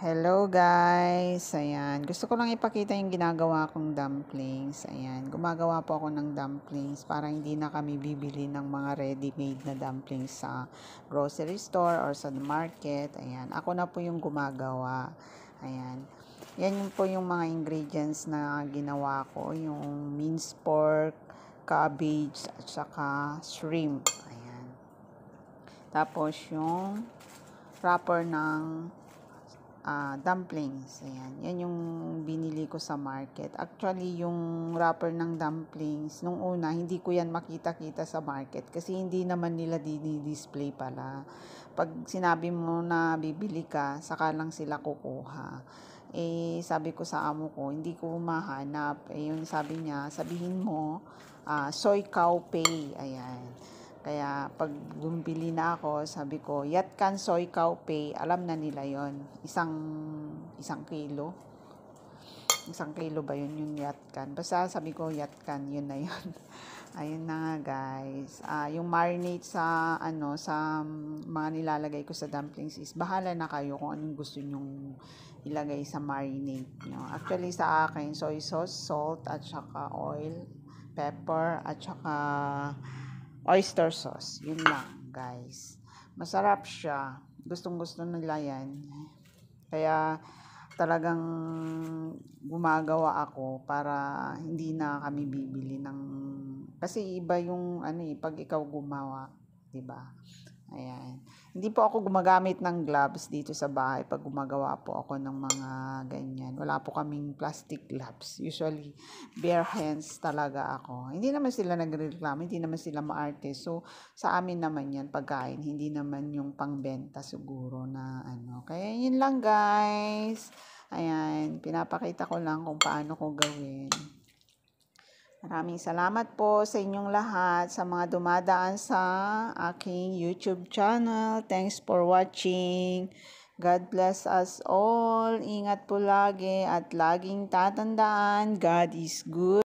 Hello guys, ayan. Gusto ko lang ipakita yung ginagawa kong dumplings. Ayan, gumagawa po ako ng dumplings para hindi na kami bibili ng mga ready-made na dumplings sa grocery store or sa market. Ayan, ako na po yung gumagawa. Ayan. Yan yung po yung mga ingredients na ginawa ko. Yung minced pork, cabbage, at saka shrimp. Ayan. Tapos yung wrapper ng dumplings. Ayan. Yan yung binili ko sa market. Actually, yung wrapper ng dumplings, nung una, hindi ko yan makita-kita sa market kasi hindi naman nila display pala. Pag sinabi mo na bibili ka, saka lang sila kukuha. Sabi ko sa amo ko, hindi ko mahanap. Yung sabi niya, sabihin mo, soy cow pay. Ayan. Kaya pag bumili na ako, sabi ko, Yatkan soy cow pay, alam na nila yon. Isang kilo. Isang kilo ba yun yung Yatkan? Basta sabi ko, Yatkan, yun na yun. Ayun na nga guys. Yung marinate sa sa mga nilalagay ko sa dumplings is bahala na kayo kung anong gusto nyong ilagay sa marinate nyo. Actually sa akin, soy sauce, salt, at saka oil, pepper, at saka oyster sauce. Yun lang, guys. Masarap siya. Gustong-gusto nila yan. Kaya talagang gumagawa ako para hindi na kami bibili ng kasi iba yung pag ikaw gumawa, 'di ba? Ayan. Hindi po ako gumagamit ng gloves dito sa bahay pag gumagawa po ako ng mga ganyan. Wala po kaming plastic gloves. Usually, bare hands talaga ako. Hindi naman sila nagrereklamo, hindi naman sila maarte. So, sa amin naman yan, pagkain. Hindi naman yung pangbenta siguro na Kaya yun lang guys. Ayan, pinapakita ko lang kung paano ko gawin. Maraming salamat po sa inyong lahat, sa mga dumadaan sa aking YouTube channel. Thanks for watching. God bless us all. Ingat po lagi at laging tatandaan, God is good.